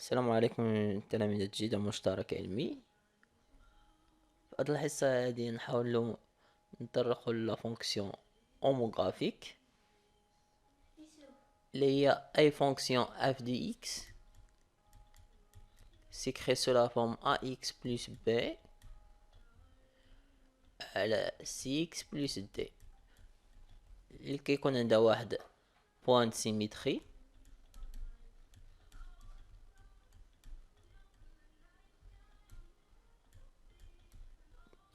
السلام عليكم تلاميذ جديدة مشترك علمي. في هاد الحصة هادي نحاولو نطرقو لفونكسيون هوموغرافيك اللي هي اي فونكسيون اف دي اكس سيكري سو لا فورم ax بلس b على cx بلس d اللي كيكون عندها واحد بوان سيميتري.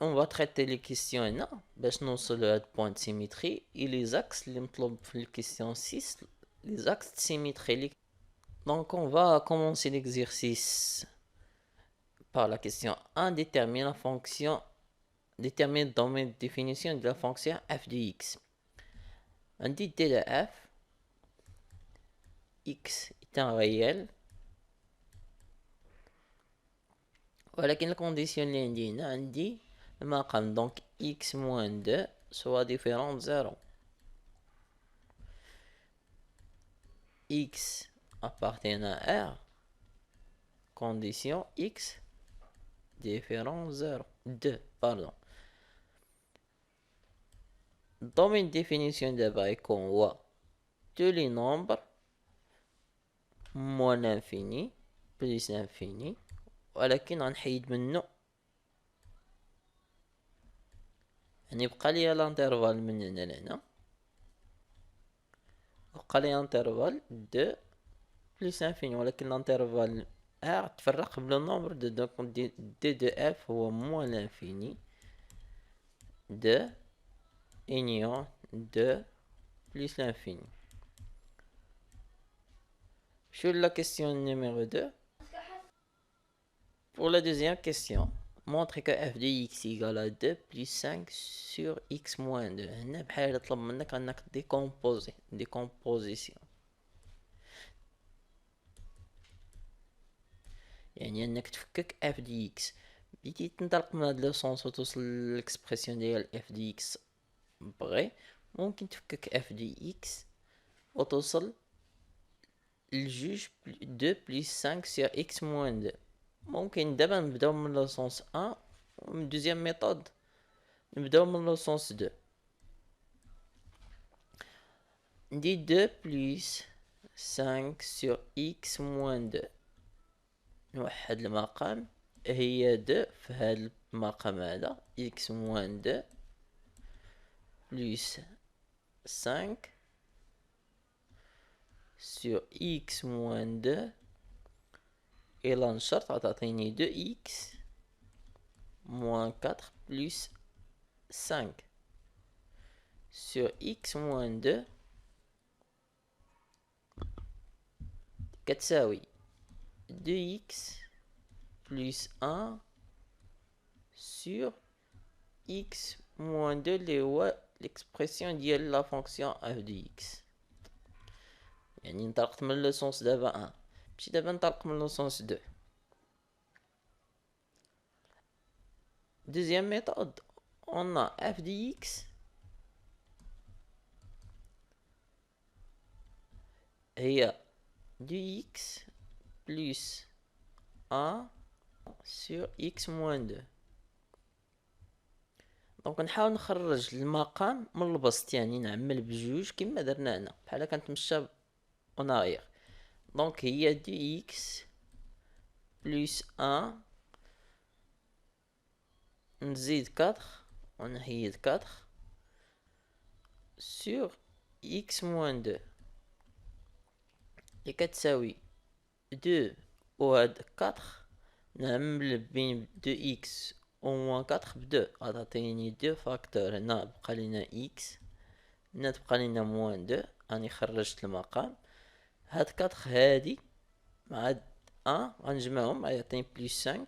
On va traiter les questions هنا باش نوصل لهاد بوان سيميتري et les axes اللي مطلوب في الكيستيون 6 les axes de symétrie. Donc on va commencer l'exercice par la question 1. Détermine la fonction, détermine le domaine de définition de la fonction f de x. On dit d de f, x est un réel. ولكن الكونديسيون اللي عندي هنا عندي المقام donc x moins 2 soit différent de 0. x appartient à R, condition x différent 0, 2, pardon. Domaine de définition d'abord يكون هو tous les nombres moins l'infini plus l'infini، ولكن غنحيد منه يعني بقى لي الانترفال من هنا لهنا، بقى لي انترفال 2 بلس انفيني، ولكن الانترفال ار تفرق بلو نومبر دو دونك دي دو اف هو موان لانفيني 2 union 2 plus l'infini. Sur la question numéro 2. Pour la deuxième question, montre que f de x égale à 2 plus 5 sur x moins 2. هنا بحال يطلب منك انك ديكومبوزي ديكومبوزيسيون، يعني انك تفكك f de x. بديتي تنطلق من هاد لو سونس وتوصل للاكسبرسيون ديال f de x بغي، ممكن تفكك f de x وتوصل لجوج 2 بلس 5 sur x moins 2. ممكن دابا نبداو من لو سونس 1 ومن دوزيام ميثود نبداو من لو سونس 2. ندي 2 بلس 5 sur x moins 2 نوحد المقام هي 2 في هذا المقام هذا x moins 2 plus 5 sur x moins 2 et là نشرط غتعطيني 2x moins 4 plus 5 sur x moins 2 كتساوي 2x plus 1 sur x moins 2 اللي هو l'expression ديال la fonction f de x. يعني انطلقت من لو سونس دابا 1 ماشي دابا نطلق من لو سونس 2. Deuxième méthode, on a f de x هي 2x plus 1 sur x moins 2. دونك نحاول نخرج المقام من البسط، يعني نعمل بجوج كما درنا هنا بحال كنتمشى اون اغير. دونك هي 2x plus 1 نزيد 4 ونحيد 4 sur x moins 2 اللي كتساوي 2 وهاد 4 نعمل بين 2x و موان 4 ب 2 غتعطيني 2 فاكتور. هنا بقى لينا x، هنا تبقى لينا موان 2. راني خرجت المقام. هاد 4 هادي مع هاد 1 غنجمعهم غيعطيني بلس 5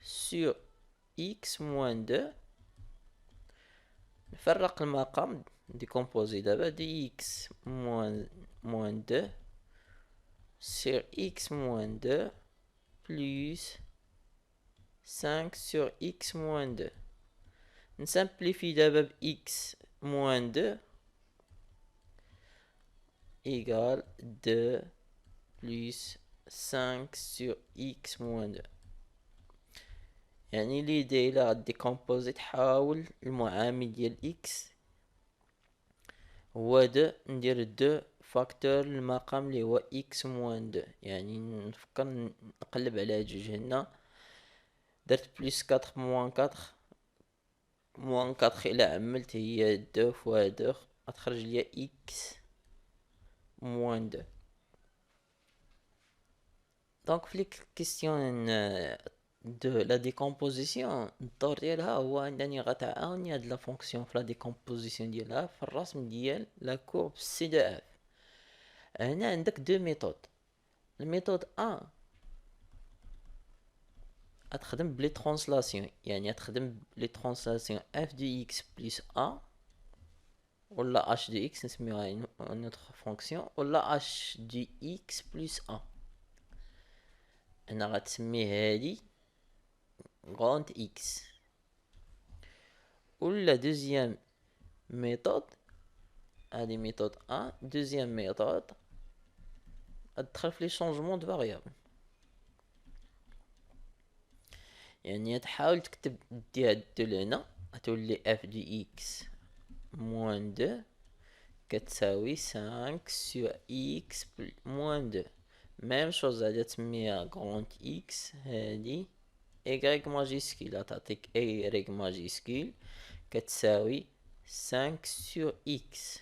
sur x moins 2. نفرق المقام ديكومبوزي دابا dx moins 2 sur x moins 2 plus 5 sur x moins 2. نسامبليفي دابا ب x moins 2 égale 2 plus 5 sur x moins 2. يعني ليدي إلا غديكومبوزي تحاول المعامل ديال x هو 2 ندير 2 فاكتور المقام اللي هو x موان 2. يعني نفكر نقلب على هاد جوج هنا، درت بلس 4 موان 4 موان 4 الى عملت هي 2 فوا 2 غتخرج ليا x موان 2. دونك في الكيستيون دو لا ديكومبوزيسيون الدور ديالها هو انني غتعاوني هاد لا فونكسيون في لا ديكومبوزيسيون ديالها في الرسم ديال لا كورب سي دو اف. هنا عندك دو ميثود. الميثود ا غتخدم بلي ترانسلاسيون، يعني غتخدم بلي ترانسلاسيون اف دو اكس بلس ا ولا اش دو اكس نسميوها اون اوتر فونكسيون، ولا اش دو اكس بلس ا. انا غتسمي هادي غونت اكس. ولا دوزيام ميثود، هادي ميثود ا. دوزيام ميثود غتدخل في لي شونجمون دو فاريابل، يعني تحاول تكتب دي هاد دو لهنا غتولي اف دو اكس موان 2 كتساوي 5 سور اكس موان 2. ميم شوز هادي تسميها غونت اكس، هادي ايغريك ماجيسكيل غتعطيك ايغريك ماجيسكيل كتساوي 5 سور اكس،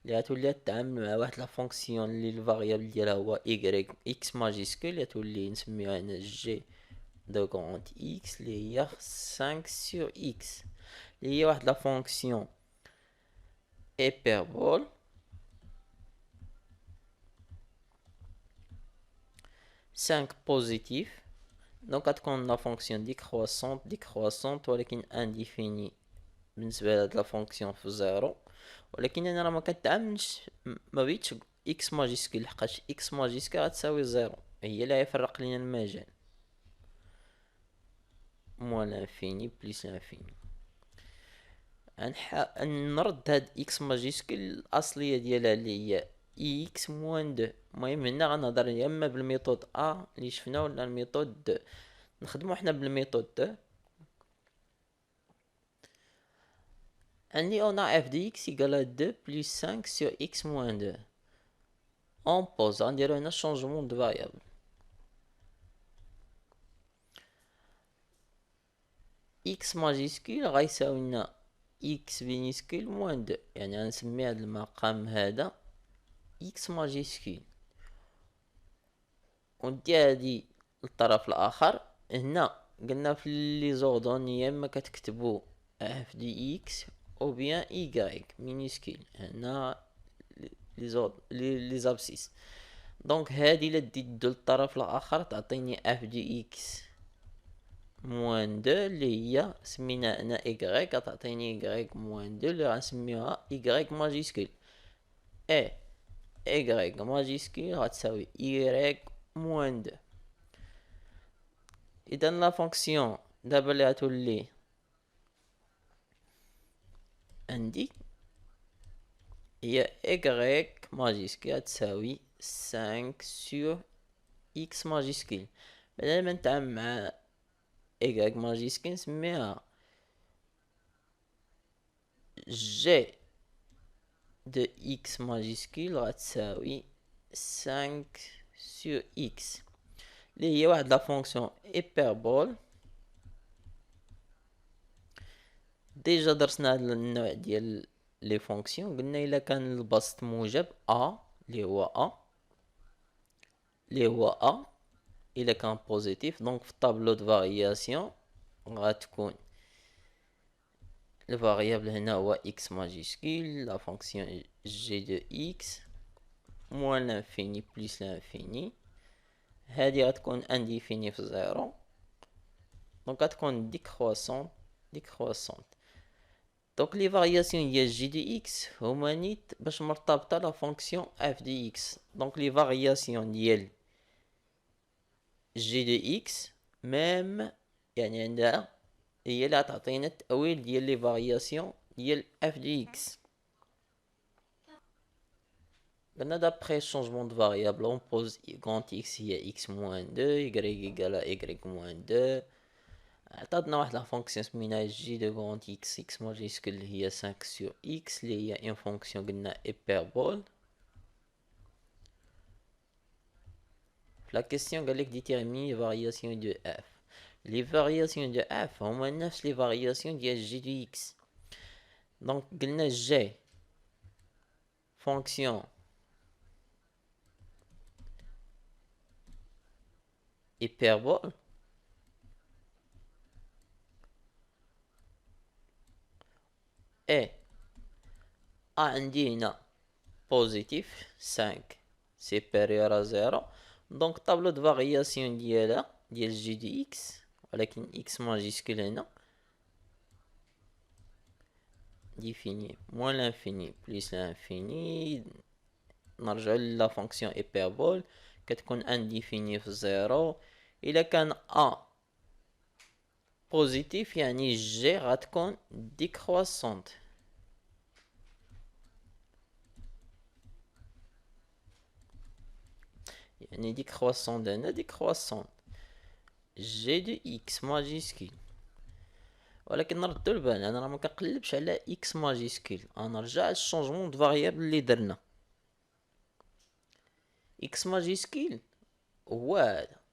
اللي غتولي تتعامل مع واحد لا فونكسيون اللي الفاريابل ديالها هو ايغريك اكس ماجيسكيل، غتولي نسميوها هنا جي دو غونت اكس اللي هي 5 سور اكس، اللي هي واحد لا فونكسيون hyperbole 5 بوزيتيف. دونك غتكون لا فونكسيون ديكروسونت ولكن انديفيني بالنسبه لهاد لا فونكسيون في زيرو. ولكن انا راه ما كنتعاملش، ما بغيتش اكس ماجيسكول لحقاش اكس ماجيسكول غتساوي زيرو، هي اللي غيفرق لينا المجال. موان لانفيني بليس لانفيني. نرد هاد اكس ماجيسكول الاصليه ديالها اللي هي اكس موان دو. المهم هنا غنهضر يا اما بالميثود ا اللي شفنا ولا الميثود دو. نخدمو حنا بالميثود دو. عندي on a f de x égale à 2 plus 5 sur x moins 2. On pose, غنديرو هنا changement de variable. x majuscule غيساوي لنا x minuscule moins 2، يعني غنسمي هاد المقام هذا x majuscule وندي هادي للطرف الاخر. هنا قلنا في لي زوردون يا اما كتكتبو f de x او بيان y minuscule. هنا لي زابسيس. دونك هادي الا ديت دو للطرف الاخر تعطيني اف دي اكس موان 2 اللي هي سمينا هنا ايكغيك، تعطيني ايكغيك موان 2 اللي غنسميوها ايكغيك ماجيسكول. ايكغيك ماجيسكول غتساوي ايكغيك موان 2. اذا لا فونكسيون دابا اللي غتولي عندي هي ايكغيك ماجيسكول تساوي 5 سور اكس ماجيسكول. بدل ما نتعامل مع ايكغيك ماجيسكول نسميها جي دو اكس ماجيسكول غتساوي 5 سور اكس اللي هي واحد لا فونكسيون هيبربول. ديجا درسنا هاد النوع ديال لي فونكسيون، قلنا الا كان البسط موجب ا اللي هو ا الا كان بوزيتيف دونك في الطابلو دو فارياسيون غتكون الفاريابل هنا هو اكس ماجيسكول لا فونكسيون جي دو اكس موان لانفيني بليس لانفيني. هادي غتكون انديفيني في زيرو دونك غتكون ديكروسونت. دونك لي فارياسيون ديال جي دي اكس هما نيت باش مرتبطه لا فونكسيون اف دي اكس. دونك لي فارياسيون ديال جي دي اكس ميم يعني عندها هي اللي غتعطينا التأويل ديال لي فارياسيون ديال اف دي اكس. Maintenant, d'après changement de variable, on pose grand X il y a X moins 2, Y égale à Y moins 2. عطاتنا واحد لا فونكسيون سميناها J de grand X, X majuscule هي 5 sur X اللي هي une fonction قلنا hyperbole. La question قال لك détermine les variations de f. Les variations de f هما نفس les variations ديال J de X. Donc قلنا J fonction hyperbole et عندي هنا positif 5 supérieur à 0. Donc tableau de variation ديالها ديال J de X ولكن X majuscule هنا défini moins l'infini plus l'infini. نرجع لا فونكسيون hyperbole كتكون انديفيني في 0. الا كان ا بوزيتيف يعني جي غتكون ديكروسونت. يعني ديكروسونت هنا ديكروسونت جي دو اكس ماجيسكول. ولكن نردو البال انا راه ما كنقلبش على اكس ماجيسكول، غنرجع للشونجمون دو فاريابل اللي درنا. اكس ماجيسكول هو هذا.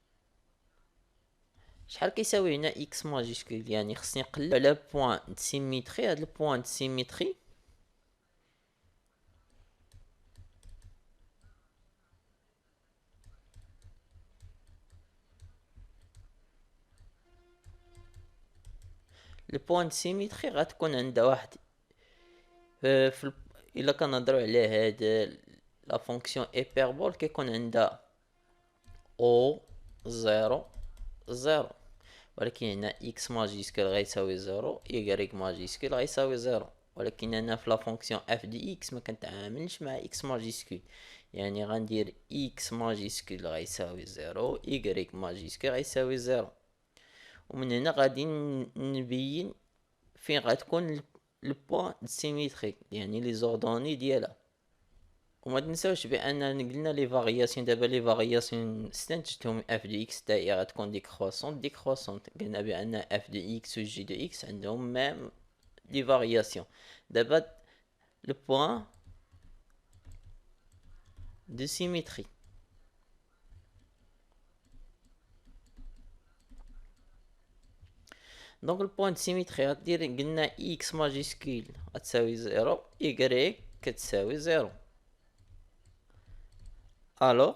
شحال كيساوي هنا اكس ماجيسكول؟ يعني خصني نقلب على بوين د سيميتري. هاد البوين د سيميتري البوين د سيميتري غتكون عندها واحد الا كنهضروا على هاد لا فونكسيون ايبربول كيكون عندها او 0 0. ولكن هنا اكس ماجيسكول غيساوي 0، y ماجيسكول غيساوي 0. ولكن انا في لا فونكسيون اف دي اكس ما كنتعاملش مع اكس ماجيسكول، يعني غندير اكس ماجيسكول غيساوي 0، y ماجيسكول غيساوي 0. ومن هنا غادي نبين فين غتكون البوان سيميتريك، يعني لي زوردوني ديالها. وما تنساوش بان قلنا لي فارياسيون، دابا لي فارياسيون استنتجتهم اف دي اكس تا هي غتكون ديكروسونت. قلنا بان اف دي اكس و جي دي اكس عندهم ميم لي فارياسيون. دابا لو بوان دو سيميتري، دونك البوان دو سيميتري غدير قلنا اكس ماجيسكول غتساوي 0، y كتساوي 0. الو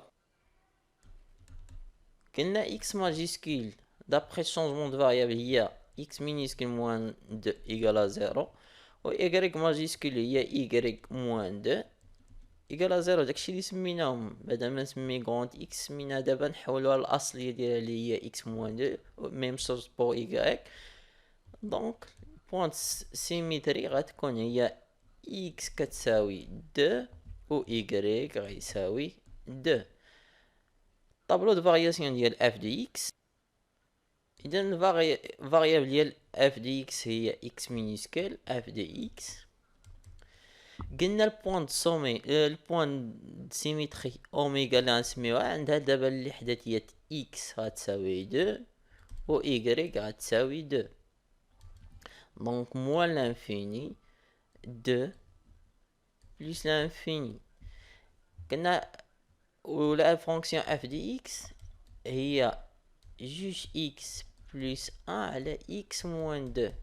قلنا x majuscule d'après changement de variable هي x minuscule moins 2 égale à 0، و y majuscule هي y moins 2 égale à 0. داكشي اللي سميناهم بعدا ما نسمي غونت x سميناها دابا نحولوها للاصليه ديالها اللي هي x moins 2. ميم شوز بور y. دونك بوينت سيميتري غتكون هي x كتساوي 2 و y غيساوي 2. طابلو دو فارياسيون ديال اف دي اكس. اذا الفاريابل ديال اف دي اكس هي اكس مينيسكول اف دي اكس. قلنا البوان سومي البوان سيميتري اوميغا اللي غنسميوها عندها دابا الاحداثيات اكس غتساوي 2 و y غتساوي 2. دونك موان لانفيني 2 بلس لانفيني. قلنا ولا فونكسيون اف دي اكس هي جوج اكس بلس 1 على اكس موان 2.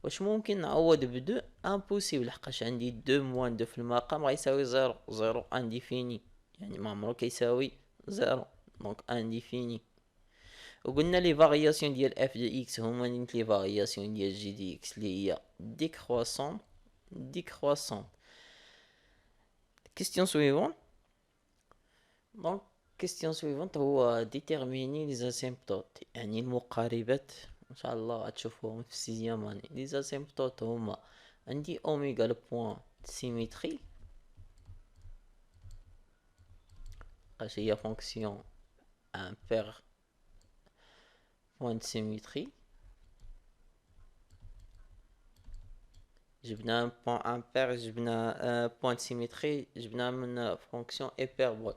واش ممكن نعوض ب2؟ امبوسيبل، لحقاش عندي 2 موان 2 في المقام غيساوي 0. 0 انديفيني، يعني ما عمرو كيساوي 0، دونك انديفيني. وقلنا لي فارياسيون ديال اف دي اكس هما نيت لي فارياسيون ديال جي دي اكس اللي هي ديكروسون. كيستيون سويفون. دونك كيستيون سويفونت هو ديتيرميني لي زاسيمبتوت، يعني المقاربات. ان شاء الله غتشوفوهم في السيزيام اني. لي زاسيمبتوت هما عندي اوميغا لو بوين سيميتري اش هي فونكسيون امبير بوين سيميتري. جبنا بوان امبير، جبنا بوان سيميتري، جبنا من فونكسيون ايبربول.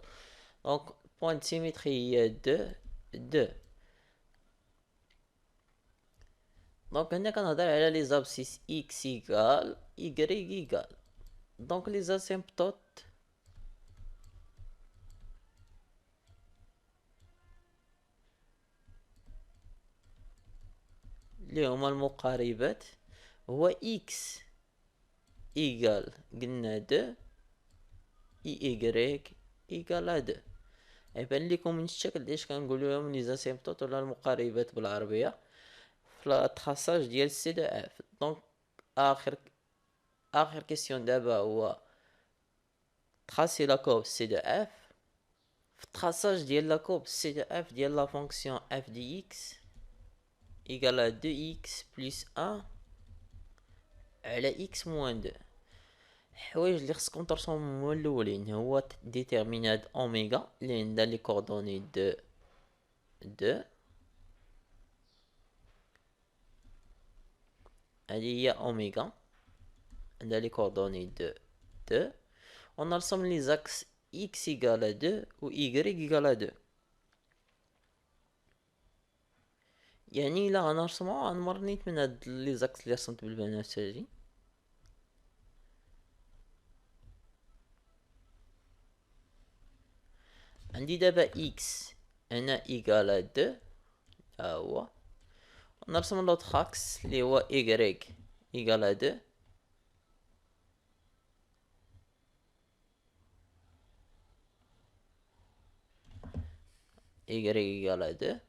دونك بوان سيميتري هي دو. دونك هنا كنهضر على لي زابسيس اكس ايكال ايكغيك ايكال. دونك لي زاسيمبتوت اللي هما المقاربات هو اكس ايكال قلنا دو، ايكغيك ايكال دو. يبان لكم من الشكل دياش كنقولوا لهم لي زاسيمبتوت ولا المقاربات بالعربيه في التراساج ديال سي دو اف. دونك اخر كيسيون دابا هو تراسي لا كورب سي دو اف. في التراساج ديال لا كورب سي دو اف ديال لا فونكسيون اف دي اكس ايكال 2 اكس بلس 1 على اكس موان 2. الحوايج اللي خصكم ترسمهم هما الاولين هو ديتيرميناد اوميغا اللي عندها لي كوردوني دو هذه هي اوميغا عندها لي كوردوني دو. ونرسم لي زاكس اكس ايكال 2 و ايكغيك ايكال 2. يعني الا غنرسمو غنمر نيت من هاد لي زاكس اللي رسمت بالبنفسجي. عندي دابا اكس هنا ايكال 2 ها هو. نرسم لوطخ اكس اللي هو ايكغيك ايكال 2 ايكغيك ايكال 2.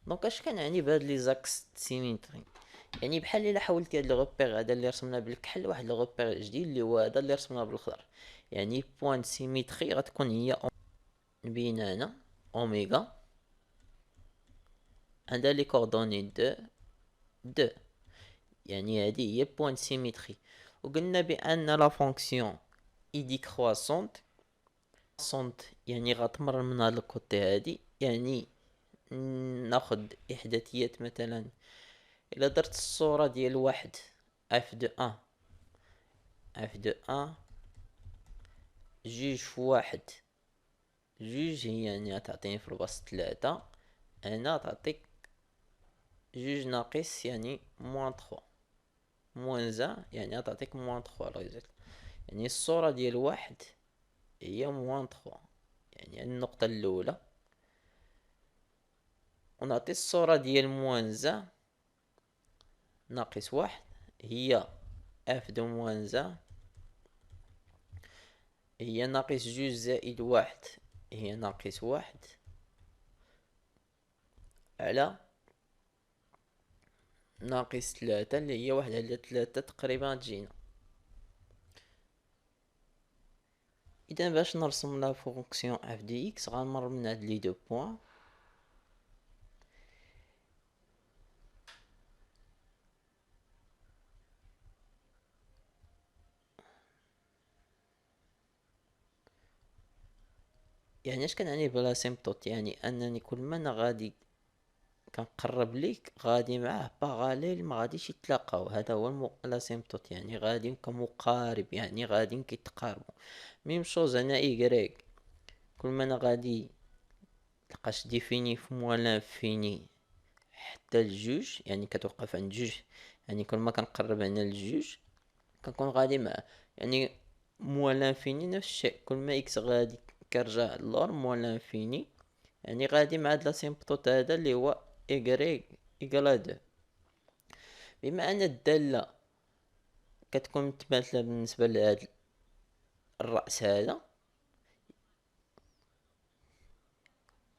دونك اش كنعني بهاد لي زاكس سيميتري؟ يعني بحال الا حولت هاد لو غوبير هذا اللي رسمنا بالكحل واحد لو غوبير جديد اللي هو هذا اللي رسمناه بالخضر. يعني بوين سيميتري غتكون هي بين هنا اوميغا عندها لي كوردوني دو. يعني هذه هي بوين سيميتري. وقلنا بان لا فونكسيون اي ديكرواسونت يعني غتمر من هاد الكوتي هادي. يعني ناخد احداثيات مثلا الا درت الصورة ديال واحد اف دو ان جوج في واحد جوج هي يعني تعطيني في الوسط 3. هنا تعطيك جوج ناقص يعني موان 3 موان زان يعني تعطيك موان 3 يعني الصورة ديال واحد هي موان 3 يعني النقطة الأولى. ونعطي الصورة ديال موان زان ناقص واحد هي اف دو موان زان هي ناقص جوج زائد واحد هي ناقص واحد على ناقص 3 اللي هي واحد على 3 تقريبا تجينا. اذا باش نرسم لا فونكسيون اف دي اكس غنمر من هاد لي دو بوين. يعني اش كنعني بلا سيمبتوت؟ يعني انني كل ما انا غادي كنقرب ليك غادي معاه باغاليل ما غاديش يتلاقاو. هذا هو لاسيمبتوت يعني غادي كمقارب يعني غادي كيتقاربوا. ميم شوز هنا ايكغيك كل ما انا غادي تلقاش ديفيني في موان لانفيني حتى الجوج يعني كتوقف عند جوج. يعني كل ما كنقرب هنا للجوج كنكون غادي معاه. يعني موان لانفيني نفس الشيء كل ما اكس غادي كرجع اللور موان لانفيني يعني غادي مع هاد لاسيمبتوت هذا اللي هو ايكغيك ايكال 2. بما ان الدالة كتكون متماثلة بالنسبة لهاد الرأس هذا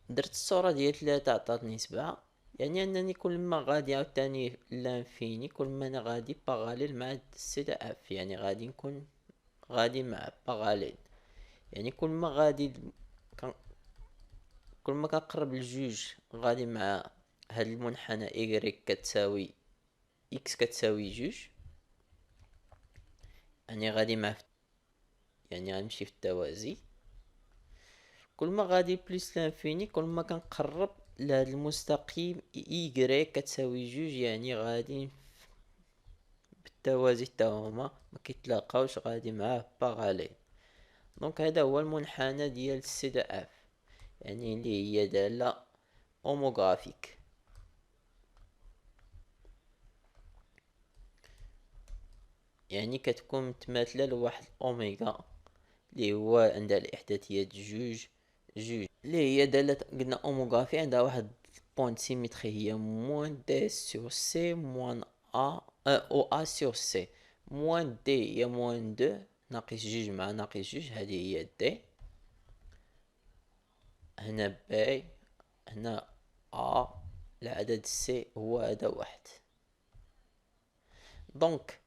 درت الصورة ديال 3 عطاتني 7. يعني انني كل ما غادي عاوتاني لانفيني كل ما انا غادي باغاليل مع سي دو اف يعني غادي نكون غادي مع باغاليل. يعني كل ما كنقرب للجوج غادي مع هاد المنحنى ايكغيك كتساوي اكس كتساوي جوج يعني غادي مع يعني غنمشي في التوازي. كل ما غادي بليس لانفيني كل ما كنقرب لهاد المستقيم ايكغيك كتساوي جوج يعني غادي التوازي تا هما ما كيتلاقاوش غادي معاه باغاليل. دونك هذا هو المنحنى ديال سي دو اف، يعني اللي هي دالة اوموغرافيك. يعني كتكون متماثلة لواحد اوميغا اللي هو عندها الاحداثيات جوج اللي هي دالة قلنا اوموغرافي، عندها واحد بوينت سيميتري هي موان دي سور سي موان او سور سي. موان دي هي موان دو ناقص جوج مع ناقص جوج، هذه هي دي. هنا باي، هنا العدد سي هو هذا واحد. دونك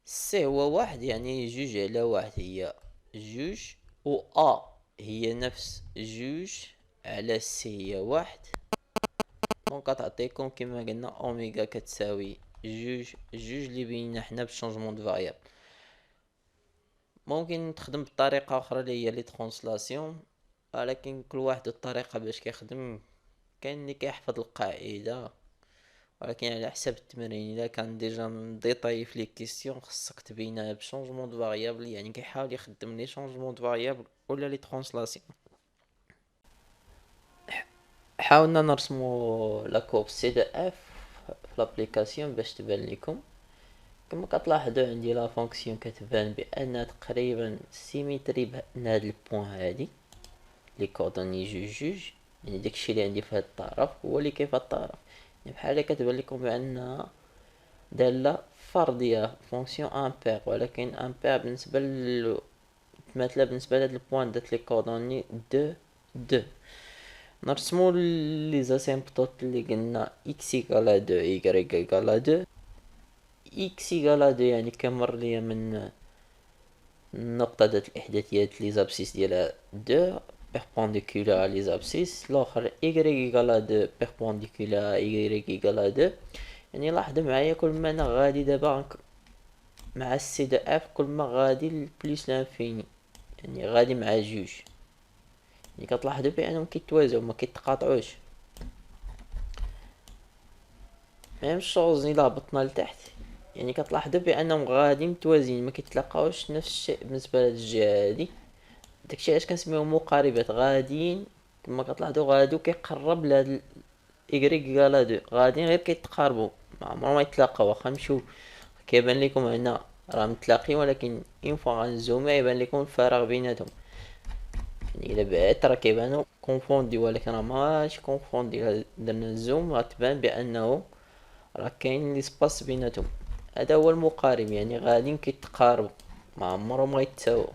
سي هو واحد، يعني جوج على واحد هي جوج، و هي نفس جوج على سي هي واحد. دونك غتعطيكم كما قلنا اوميغا كتساوي جوج اللي بينا حنا بالشونجمون دو فاريابل. ممكن تخدم بطريقة اخرى اللي هي لي ترانسلاسيون، ولكن كل واحد الطريقة باش كيخدم. كاين اللي كيحفظ القاعدة، ولكن على حسب التمرين. الا كان ديجا مديطاي في لي كيسيون خصك تبينها بشونجمون دو فاريابل، يعني كيحاول يخدم لي شونجمون دو فاريابل ولا لي ترانسلاسيون. حاولنا نرسمو لا كورب سي دو اف في لابليكاسيون باش تبان لكم. كما كتلاحظوا عندي لا فونكسيون كتبان بانها تقريبا سيميتري بان هاد البوان هادي لي كوردوني جوج، يعني داكشي اللي عندي في هاد الطرف هو اللي كاين في هاد الطرف. يعني بحال هكا كتبان لكم بانها دالة فردية فونكسيون امبير، ولكن امبير بالنسبة متماثلة بالنسبة لهاد البوان دات لي كوردوني دو. نرسمو لي زاسيمبتوت اللي قلنا اكس ايكال دو ايكغيك ايكال دو. اكس ايكال دو يعني كمر ليا من النقطة ذات الإحداثيات لي زابسيس ديالها دو بيربونديكولار لي زابسيس، الاخر ايكغيك ايكال دو بيربونديكولار ايكغيك ايكال دو. يعني لاحظوا معايا كل ما انا غادي دابا مع السي دو اف كل ما غادي بليس لانفيني، يعني غادي مع جوج. يعني كتلاحظوا بانهم كيتوازاو ما كيتقاطعوش. ميم شوز الا هبطنا لتحت، يعني كتلاحظوا بانهم غادي متوازيين ما كيتلاقاوش. نفس الشيء بالنسبه لهاد الجهه هادي، داكشي علاش كنسميوهم مقاربات غاديين. كما كتلاحظوا غادو كيقرب لهاد ايكغيك كالا دو، غاديين غير كيتقاربوا ما عمرهم ما يتلاقاو. واخا نمشيو كيبان لكم هنا راه متلاقين، ولكن اون فوا غنزومي يبان لكم الفراغ بيناتهم. يعني الا بعدت راه كيبانو كونفوندي، ولكن راه ماشي كونفوندي. درنا الزوم غتبان بانه راه كاين لي سباس بيناتهم. هذا هو المقارب، يعني غاديين كيتقاربوا ما عمرهم غيتساووا.